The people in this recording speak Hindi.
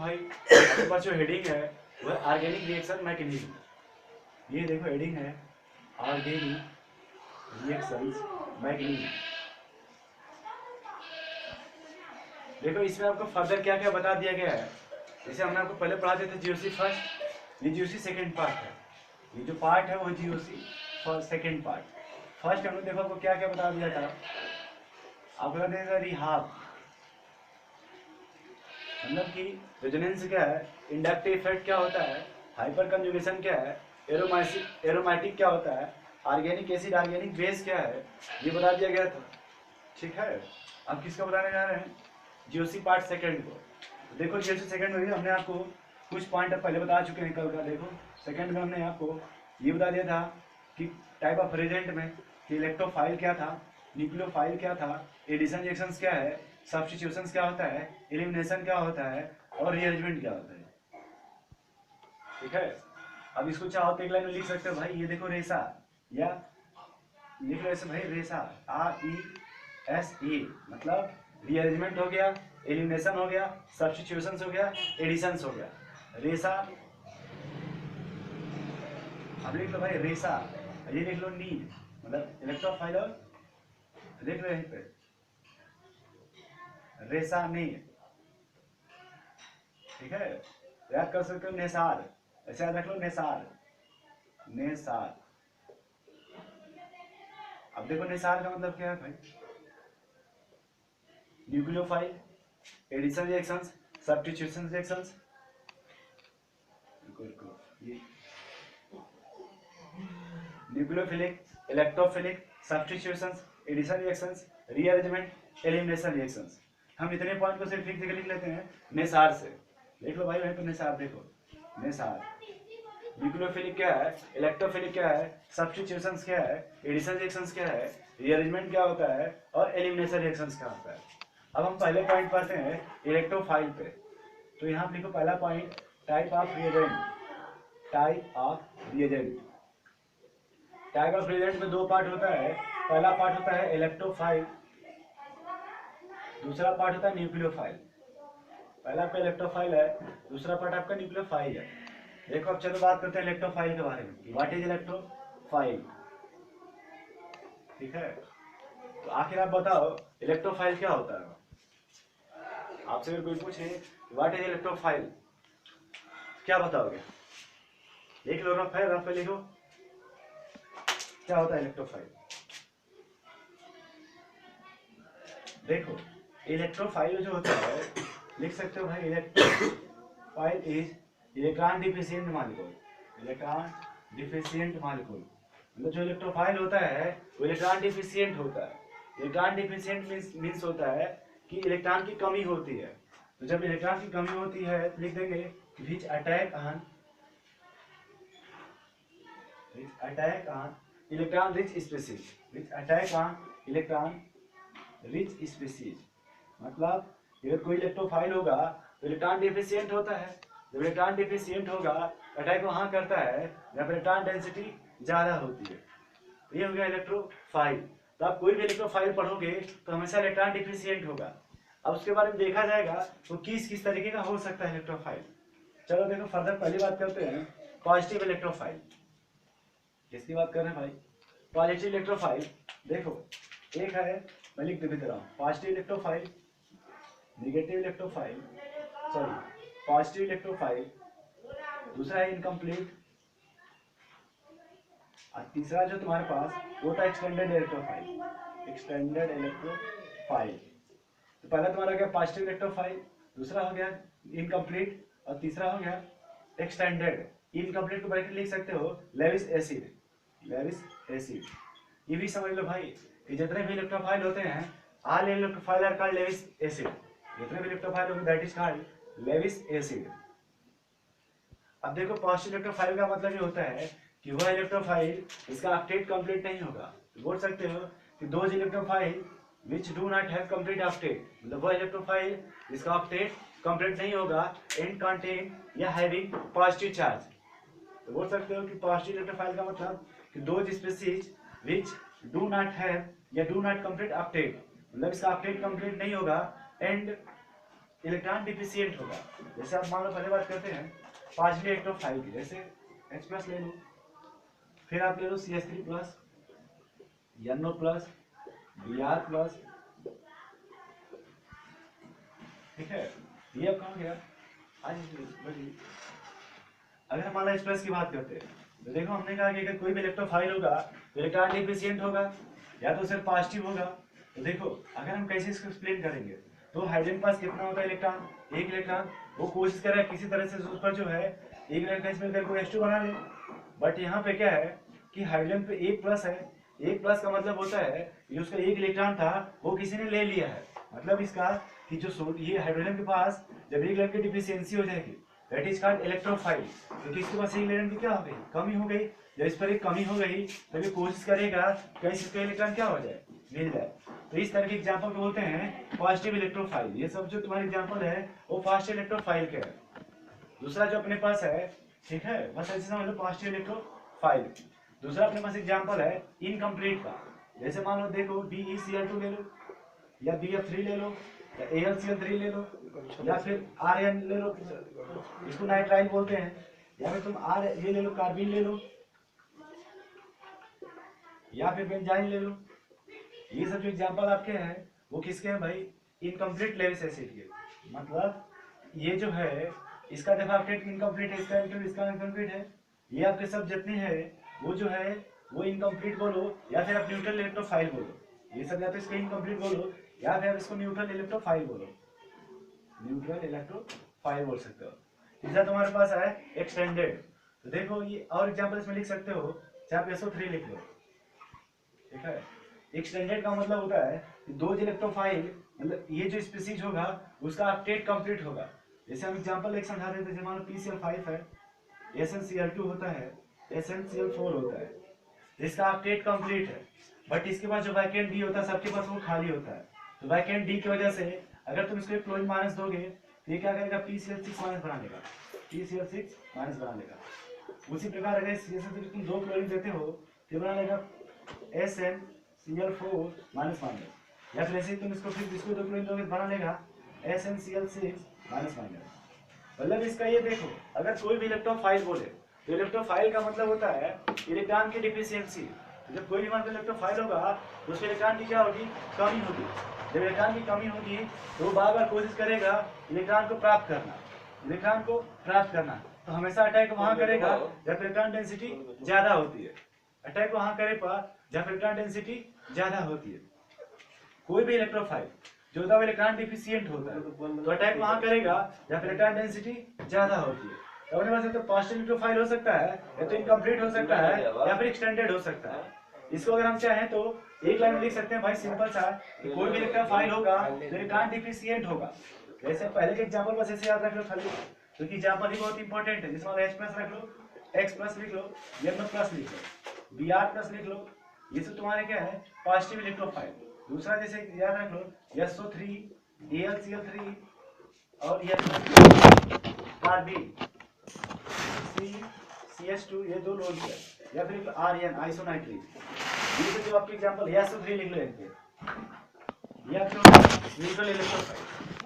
भाई आपके पास जो हेडिंग है वो ऑर्गेनिक रिएक्शन मैकेनिज्म, ये देखो हेडिंग है ऑर्गेनिक रिएक्शंस मैकेनिज्म। देखो इसमें आपको फर्दर क्या क्या बता दिया गया है। जैसे हमने आपको पहले पढ़ा दिया था जीओसी फर्स्ट, ये जीओसी सेकेंड पार्ट है, ये जो पार्ट है वो जीओसी सेकेंड पार्ट। फर्स्ट हमने देखो आपको क्या क्या बता दिया था, आपको बता दिया था रिहाब, मतलब कि रेजोनेंस क्या है, इंडक्टिव इफेक्ट क्या होता है, हाइपर कंजुगेशन क्या है, एरोमेटिक क्या होता है, ऑर्गेनिक एसिड ऑर्गेनिक बेस क्या है, ये बता दिया गया था। ठीक है, अब किसका बताने जा रहे हैं, जीओसी पार्ट सेकंड को। देखो जीओसी सेकंड में भी हमने आपको कुछ पॉइंट पहले बता चुके हैं कल का। देखो सेकंड में हमने आपको ये बता दिया था कि टाइप ऑफ रिएजेंट में कि इलेक्ट्रोफाइल क्या था, न्यूक्लियोफाइल क्या था, एडिशन रिएक्शंस क्या है, सब्स्टिट्यूशंस क्या होता है, एलिमिनेशन क्या होता है और रीअरेंजमेंट क्या होता है। ठीक है, अब इसको चाहो तो एक लाइन में लिख सकते हो भाई, ये देखो रेसा, या लिख लो ऐसे भाई रेसा, RESA, मतलब रीअरेंजमेंट हो गया, एलिमिनेशन हो गया, सब्स्टिट्यूशंस हो गया, एडिशंस हो गया, रेसा। अब लिख लो भाई रेसा, ये लिख लो नीड, मतलब इलेक्ट्रोफाइल, लिख लो यहीं पे रेसा नीड। ठीक है, याद कर सकते हो नेसार, ऐसे याद रख लो नेसार, नेसार। अब देखो नेसार का मतलब क्या है भाई, nucleophile, addition reactions, substitution reactions, ये nucleophilic, electrophilic, substitutions, addition reactions, rearrangement, elimination reactions. हम इतने पॉइंट को सिर्फ लिख लिख लेते हैं नेसार से। लिख लो भाई वहीं पर नेसार, देखो नेसार। न्यूक्लियोफिलिक क्या है, इलेक्ट्रोफिलिक क्या है, सब्स्टिट्यूशंस क्या है, एडिशन रिएक्शंस क्या है, रीअरेंजमेंट क्या होता है और एलिमिनेशन रिएक्शंस क्या होता है। अब हम पहले पॉइंट पढ़ते हैं इलेक्ट्रोफाइल पे। तो यहाँ पे लिखो पहला point, type of reagent, type of reagent. Type of reagent में दो पार्ट होता है, पहला पार्ट होता है इलेक्ट्रोफाइल, दूसरा पार्ट होता है न्यूक्लियोफाइल। पहला आपका इलेक्ट्रोफाइल है, दूसरा पार्ट आपका न्यूक्लियोफाइल है। देखो अब चलो बात करते हैं इलेक्ट्रोफाइल के बारे में, व्हाट इज इलेक्ट्रोफाइल। ठीक है, तो आखिर आप बताओ इलेक्ट्रोफाइल क्या होता है। आपसे अगर कोई पूछे व्हाट इज इलेक्ट्रोफाइल, क्या बताओगे। लिख लो रफ है, रफ पे लिखो क्या होता है इलेक्ट्रोफाइल। देखो इलेक्ट्रोफाइल जो होता है, लिख सकते हो भाई electrophile is electron deficient molecule, electron deficient molecule. मतलब जो इलेक्ट्रोफाइल होता है वो इलेक्ट्रॉन डिफिशिएंट होता है। इलेक्ट्रॉन डिफिशिएंट मींस होता है कि इलेक्ट्रॉन की कमी होती है। तो जब इलेक्ट्रॉन की कमी होती है तो लिख देंगे विच attack on electron rich species, which attack on electron rich species. मतलब अगर कोई इलेक्ट्रोफाइल होगा तो इलेक्ट्रॉन डिफिशिएंट होता है। जब इलेक्ट्रॉन डिफिशिएंट होगा अटैक वहां करता है जब इलेक्ट्रॉन डेंसिटी ज्यादा होती है। ये हो गया इलेक्ट्रोफाइल। तो आप कोई भी इलेक्ट्रोफाइल पढ़ोगे तो हमेशा इलेक्ट्रॉन डिफिशिएंट होगा। अब उसके बारे में देखा जाएगा तो किस किस तरीके का हो सकता है इलेक्ट्रोफाइल। चलो देखो फर्दर पहली बात करते हैं पॉजिटिव इलेक्ट्रोफाइल। किसकी बात कर रहे हैं भाई, पॉजिटिव इलेक्ट्रोफाइल। देखो एक है, मैं लिख दे रहा हूँ, positive electrophile, negative electrophile, sorry positive electrophile, दूसरा है इनकम्प्लीट, और तीसरा जो तुम्हारे पास वो था एक्सटेंडेड इलेक्ट्रोफाइल, एक्सटेंडेड इलेक्ट्रोफाइल। तो पहला तुम्हारा हो गया पॉजिटिव इलेक्ट्रोफाइल, दूसरा हो गया इनकम्प्लीट और तीसरा हो गया एक्सटेंडेड। इनकम्प्लीट को ब्रैकेट लिख सकते हो लेविस एसिड, लेविस एसिड। ये भी समझ लो भाई कि जितने भी इलेक्ट्रोफाइल होते हैं all electrophile are called Lewis acid. जितने भी इलेक्ट्रोफाइल होंगे that is called Lewis acid. अब देखो पॉजिटिव इलेक्ट्रोफाइल का मतलब ये होता है कि वह इलेक्ट्रोफाइल इसका ऑक्टेट कंप्लीट नहीं होगा। तो बोल सकते हो कि those electrophile which do not have complete octet, मतलब वह इलेक्ट्रोफाइल जिसका ऑक्टेट कंप्लीट नहीं होगा एंड कंटेन या हैविंग पॉजिटिव चार्ज। तो बोल सकते हो कि पॉजिटिव इलेक्ट्रोफाइल का मतलब कि those species which do not have या डू नॉट कंप्लीट ऑक्टेट, मतलब इसका ऑक्टेट कंप्लीट नहीं होगा एंड इलेक्ट्रॉन डिफिशिएंट होगा। जैसे आप मान लो पहले बात करते हैं पार्शियली इलेक्ट्रोफाइल की, जैसे H प्लस ले लो, फिर आप ले लो CH3 plus, NO plus, Br plus, ठीक है। ये अब कहाँ गया आज। अगर हम मान लो H प्लस की बात करते हैं तो देखो हमने कहा कि अगर कोई भी इलेक्ट्रोफाइल होगा तो इलेक्ट्रॉन डिफिशिएंट होगा या तो सिर्फ पॉजिटिव होगा। तो देखो अगर हम कैसे इसको एक्सप्लेन करेंगे तो हाइड्रोजन के पास कितना होता है इलेक्ट्रॉन, एक इलेक्ट्रॉन। वो कोशिश कर रहा है किसी तरह से उस पर जो है एक इलेक्ट्रॉन इसमें करके H2 बना ले, बट यहाँ पे क्या है कि हाइड्रोजन पे एक प्लस है। एक प्लस का मतलब होता है कि उसका एक इलेक्ट्रॉन था वो किसी ने ले लिया है। मतलब इसका कि जो ये हाइड्रोजन के पास जब एक इलेक्ट्रॉन की डिफिशियंसी हो जाएगी दैट इज कॉल्ड इलेक्ट्रोफाइल, क्योंकि इसके पास एक इलेक्ट्रॉन की क्या हो गई, कमी हो गई। जब इस पर एक कमी हो गई तो ये कोशिश करेगा कैसे इसका इलेक्ट्रॉन क्या हो जाए, मिल जाए। तो इस तरह के एग्जांपल को बोलते हैं पॉजिटिव इलेक्ट्रोफाइल। ये सब जो तुम्हारे एग्जांपल है वो पॉजिटिव इलेक्ट्रोफाइल के है। दूसरा जो अपने पास है, ठीक है, बस ऐसे समझ लो पॉजिटिव इलेक्ट्रोफाइल। दूसरा अपने पास एग्जांपल है इनकम्प्लीट का। जैसे मान लो देखो BeCl2 ले लो या BF3 ले लो या AlCl3 ले लो या फिर Rn ले लो, इसको नाइट्राइल बोलते हैं। या फिर तुम ये ले लो, कार्बिन ले लो या फिर बेंजाइन ले लो। ये सब जो एग्जांपल आपके हैं वो किसके हैं भाई, इनकम्प्लीट लेविस एसिड के। मतलब ये जो है इसका देखो आपके इनकम्प्लीट है, इसका इनकम्प्लीट है। ये आपके सब जितने हैं वो जो है वो इनकम्प्लीट बोलो या फिर आप न्यूट्रल इलेक्ट्रोफाइल बोलो। ये सब या तो इसको इनकम्प्लीट बोलो या फिर इसको न्यूट्रल इलेक्ट्रोफाइल बोलो, न्यूट्रल इलेक्ट्रोफाइल बोल सकते हो। तीसरा तुम्हारे पास है एक्सटेंडेड। तो देखो ये और एग्जांपल इसमें लिख सकते हो, चाहे आप SO3 लिख लो, ठीक है। एक्सटेंडेड का मतलब होता है कि दो इलेक्ट्रोफाइल, मतलब ये जो स्पीसीज होगा उसका अपडेट कंप्लीट होगा। जैसे हम एग्जांपल एक समझा देते हैं, मान लो PCl5 है, SnCl2 होता है, SnCl4 होता है, इसका अपडेट कंप्लीट है। बट इसके पास जो वैकेंट डी होता है सबके पास वो खाली होता है। तो वैकेंट डी की वजह से अगर तुम इसको क्लोरीन माइनस दोगे तो ये क्या करेगा, PCl6 माइनस बना लेगा, PCl6 माइनस बना लेगा। उसी प्रकार अगर CSL तुम दो क्लोरीन देते हो तो बना लेगा SnCl4 माइनस माइनस, या फिर ऐसे ही तुम इसको दो क्लोरीन दोगे बना लेगा SnCl6 माइनस माइनस। मतलब इसका ये देखो, अगर कोई भी इलेक्ट्रोफाइल बोले तो इलेक्ट्रोफाइल का मतलब होता है इलेक्ट्रॉन की डिफिशियंसी। जब कोई भी मान लो इलेक्ट्रोफाइल होगा तो उसमें इलेक्ट्रॉन की क्या होगी, कमी होगी। जब इलेक्ट्रॉन की कमी होगी तो वो बार बार कोशिश करेगा इलेक्ट्रॉन को प्राप्त करना, इलेक्ट्रॉन को प्राप्त करना। तो हमेशा अटैक वहां करेगा जब इलेक्ट्रॉन डेंसिटी ज्यादा होती है, अटैक वहां करेगा जब इलेक्ट्रॉन डेंसिटी ज्यादा होती है। कोई भी इलेक्ट्रोफाइल जो होता है इलेक्ट्रॉन डिफिशिएंट होता है तो अटैक वहां करेगा जब इलेक्ट्रॉन डेंसिटी ज्यादा होती है। तो अपने पास तो पॉजिटिव इलेक्ट्रोफाइल हो सकता है या तो इनकम्प्लीट हो सकता है या फिर एक्सटेंडेड हो सकता है। इसको अगर हम चाहें तो एक लाइन में लिख सकते हैं भाई, सिंपल सा, कि कोई भी इलेक्ट्रोफाइल होगा तो इलेक्ट्रॉन डिफिशिएंट होगा। जैसे पहले के एग्जांपल बस ऐसे याद रख लो खाली, क्योंकि एग्जांपल ही बहुत इंपॉर्टेंट है। जिसमें H प्लस रख लो, X प्लस लिख लो, NO प्लस लिख लो, Br प्लस लिख लो। ये सब तुम्हारे क्या है, पॉजिटिव इलेक्ट्रोफाइल। दूसरा जैसे याद रख लो SO3, AlCl3 और कार्बिन CH2, ये दो लोग है, या फिर Rn आइसोनाइट्रिक। ये जो आपके एग्जांपल SO3 लिख लो, ये आपके न्यूट्रल इलेक्ट्रोफाइल।